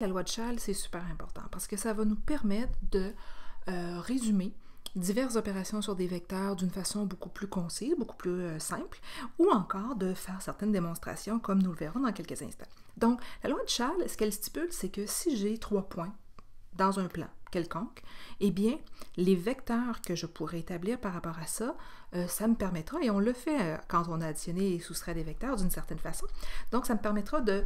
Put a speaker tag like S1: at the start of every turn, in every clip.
S1: La loi de Chasles, c'est super important parce que ça va nous permettre de résumer diverses opérations sur des vecteurs d'une façon beaucoup plus concise, beaucoup plus simple, ou encore de faire certaines démonstrations comme nous le verrons dans quelques instants. Donc, la loi de Chasles, ce qu'elle stipule, c'est que si j'ai 3 points dans un plan quelconque, eh bien, les vecteurs que je pourrais établir par rapport à ça, ça me permettra, et on le fait quand on a additionné et soustrait des vecteurs d'une certaine façon, donc ça me permettra de,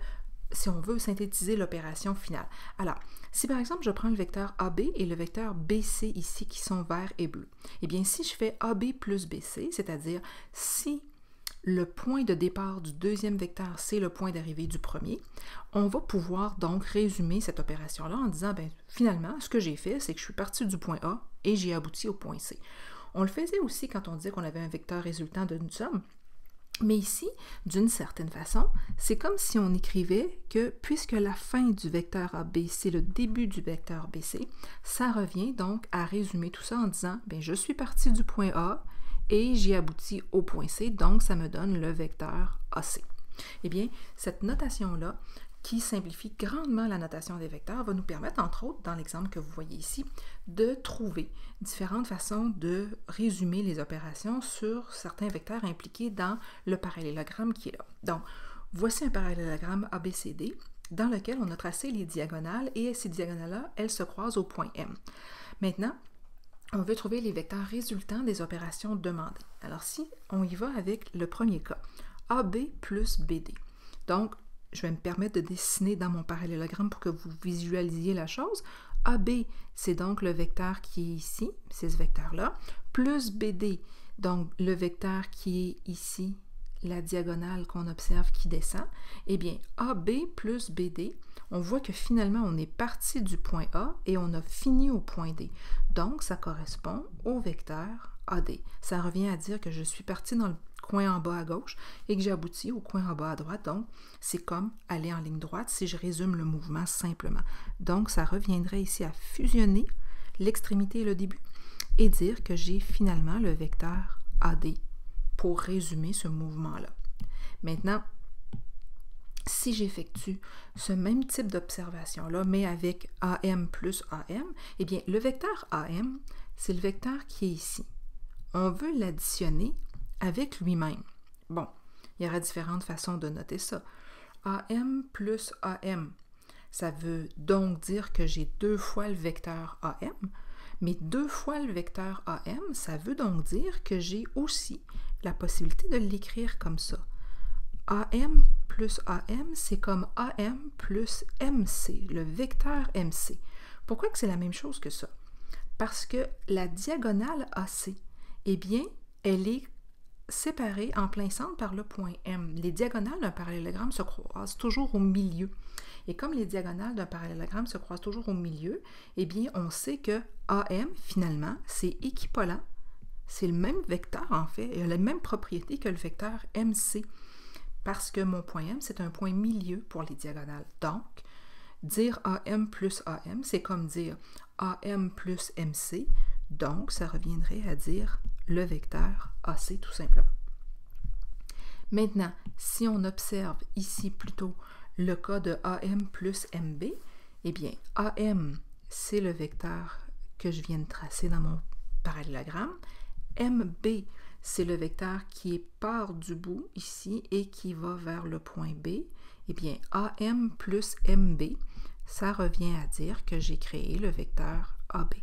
S1: si on veut, synthétiser l'opération finale. Alors, si par exemple je prends le vecteur AB et le vecteur BC ici qui sont verts et bleus, eh bien si je fais AB plus BC, c'est-à-dire si le point de départ du deuxième vecteur, c'est le point d'arrivée du premier, on va pouvoir donc résumer cette opération-là en disant, bien, finalement, ce que j'ai fait, c'est que je suis parti du point A et j'ai abouti au point C. On le faisait aussi quand on disait qu'on avait un vecteur résultant d'une somme, mais ici, d'une certaine façon, c'est comme si on écrivait que puisque la fin du vecteur AB, c'est le début du vecteur BC, ça revient donc à résumer tout ça en disant, bien, je suis parti du point A et j'ai abouti au point C, donc ça me donne le vecteur AC. Eh bien, cette notation-là, qui simplifie grandement la notation des vecteurs, va nous permettre, entre autres, dans l'exemple que vous voyez ici, de trouver différentes façons de résumer les opérations sur certains vecteurs impliqués dans le parallélogramme qui est là. Donc, voici un parallélogramme ABCD dans lequel on a tracé les diagonales et ces diagonales-là, elles se croisent au point M. Maintenant, on veut trouver les vecteurs résultants des opérations demandées. Alors, si on y va avec le premier cas, AB plus BD. Donc, je vais me permettre de dessiner dans mon parallélogramme pour que vous visualisiez la chose. AB, c'est donc le vecteur qui est ici, c'est ce vecteur-là, plus BD, donc le vecteur qui est ici, la diagonale qu'on observe qui descend. Eh bien, AB plus BD, on voit que finalement, on est parti du point A et on a fini au point D. Donc, ça correspond au vecteur AD. Ça revient à dire que je suis parti dans le coin en bas à gauche et que j'ai abouti au coin en bas à droite. Donc, c'est comme aller en ligne droite si je résume le mouvement simplement. Donc, ça reviendrait ici à fusionner l'extrémité et le début et dire que j'ai finalement le vecteur AD pour résumer ce mouvement-là. Maintenant, si j'effectue ce même type d'observation-là, mais avec AM plus AM, eh bien, le vecteur AM, c'est le vecteur qui est ici. On veut l'additionner avec lui-même. Bon, il y aura différentes façons de noter ça. AM plus AM, ça veut donc dire que j'ai 2 fois le vecteur AM, mais 2 fois le vecteur AM, ça veut donc dire que j'ai aussi la possibilité de l'écrire comme ça. AM plus AM, c'est comme AM plus MC, le vecteur MC. Pourquoi que c'est la même chose que ça? Parce que la diagonale AC, eh bien, elle est séparée en plein centre par le point M. Les diagonales d'un parallélogramme se croisent toujours au milieu. Et comme les diagonales d'un parallélogramme se croisent toujours au milieu, eh bien, on sait que AM, finalement, c'est équivalent. C'est le même vecteur, en fait. Il a la même propriété que le vecteur MC. Parce que mon point M, c'est un point milieu pour les diagonales. Donc, dire AM plus AM, c'est comme dire AM plus MC. Donc, ça reviendrait à dire le vecteur AC tout simplement. Maintenant, si on observe ici plutôt le cas de AM plus MB, eh bien, AM, c'est le vecteur que je viens de tracer dans mon parallélogramme. MB, c'est le vecteur qui part du bout ici et qui va vers le point B. Eh bien, AM plus MB, ça revient à dire que j'ai créé le vecteur AB.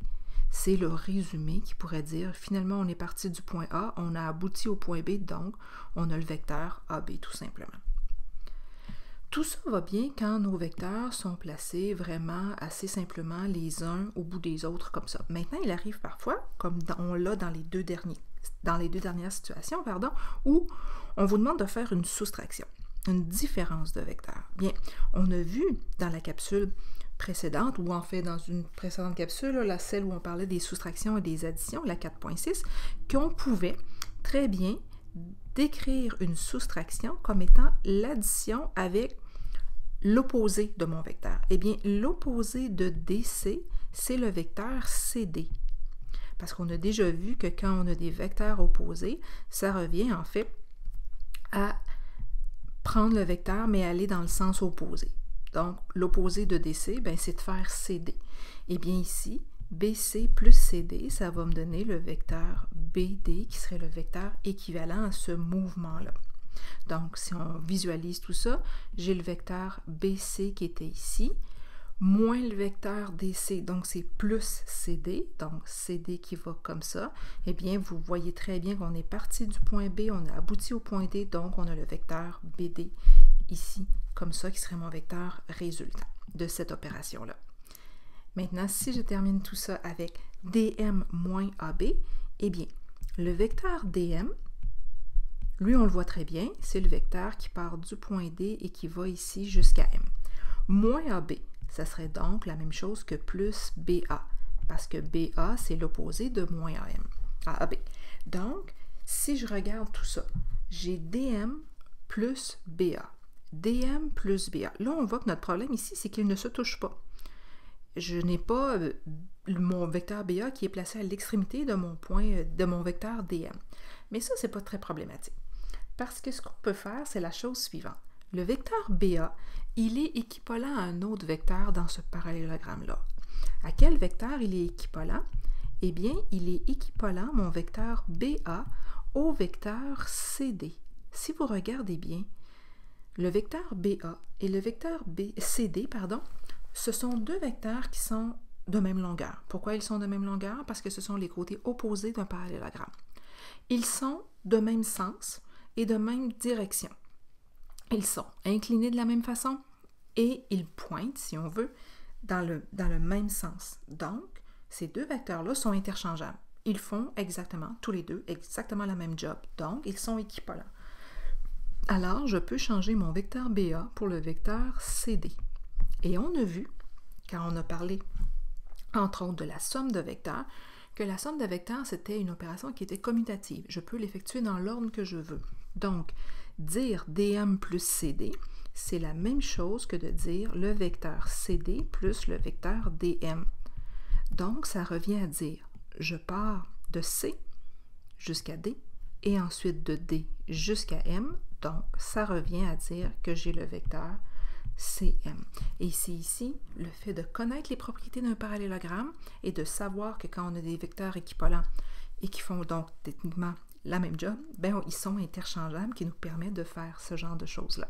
S1: C'est le résumé qui pourrait dire, finalement, on est parti du point A, on a abouti au point B, donc on a le vecteur AB tout simplement. Tout ça va bien quand nos vecteurs sont placés vraiment assez simplement les uns au bout des autres comme ça. Maintenant, il arrive parfois, comme on l'a dans les deux dernières situations, où on vous demande de faire une soustraction, une différence de vecteurs. Bien, on a vu dans la capsule précédente, ou en fait dans une précédente capsule, là, celle où on parlait des soustractions et des additions, la 4.6, qu'on pouvait très bien décrire une soustraction comme étant l'addition avec l'opposé de mon vecteur. Eh bien, l'opposé de DC, c'est le vecteur CD. Parce qu'on a déjà vu que quand on a des vecteurs opposés, ça revient en fait à prendre le vecteur, mais aller dans le sens opposé. Donc, l'opposé de DC, ben, c'est de faire CD. Eh bien ici, BC plus CD, ça va me donner le vecteur BD qui serait le vecteur équivalent à ce mouvement-là. Donc, si on visualise tout ça, j'ai le vecteur BC qui était ici, moins le vecteur DC, donc c'est plus CD, donc CD qui va comme ça. Eh bien, vous voyez très bien qu'on est parti du point B, on a abouti au point D, donc on a le vecteur BD ici, comme ça, qui serait mon vecteur résultant de cette opération-là. Maintenant, si je termine tout ça avec DM moins AB, eh bien, le vecteur DM, lui, on le voit très bien, c'est le vecteur qui part du point D et qui va ici jusqu'à M. Moins AB, ça serait donc la même chose que plus BA, parce que BA, c'est l'opposé de moins AB. Donc, si je regarde tout ça, j'ai DM plus BA. DM plus BA. Là, on voit que notre problème ici, c'est qu'il ne se touche pas. Je n'ai pas mon vecteur BA qui est placé à l'extrémité de mon vecteur DM. Mais ça, ce n'est pas très problématique. Parce que ce qu'on peut faire, c'est la chose suivante. Le vecteur BA, il est équivalent à un autre vecteur dans ce parallélogramme-là. À quel vecteur il est équivalent? Eh bien, il est équivalent, mon vecteur BA, au vecteur CD. Si vous regardez bien, le vecteur BA et le vecteur CD, ce sont deux vecteurs qui sont de même longueur. Pourquoi ils sont de même longueur? Parce que ce sont les côtés opposés d'un parallélogramme. Ils sont de même sens et de même direction. Ils sont inclinés de la même façon et ils pointent, si on veut, dans le même sens. Donc, ces deux vecteurs-là sont interchangeables. Ils font exactement, tous les deux, exactement la même job. Donc, ils sont équivalents. Alors, je peux changer mon vecteur BA pour le vecteur CD. Et on a vu, quand on a parlé, entre autres, de la somme de vecteurs, que la somme de vecteurs, c'était une opération qui était commutative. Je peux l'effectuer dans l'ordre que je veux. Donc, dire DM plus CD, c'est la même chose que de dire le vecteur CD plus le vecteur DM. Donc, ça revient à dire, je pars de C jusqu'à D et ensuite de D jusqu'à M. Donc, ça revient à dire que j'ai le vecteur CM. Et c'est ici le fait de connaître les propriétés d'un parallélogramme et de savoir que quand on a des vecteurs équivalents et qui font donc techniquement la même job, ben, ils sont interchangeables qui nous permettent de faire ce genre de choses-là.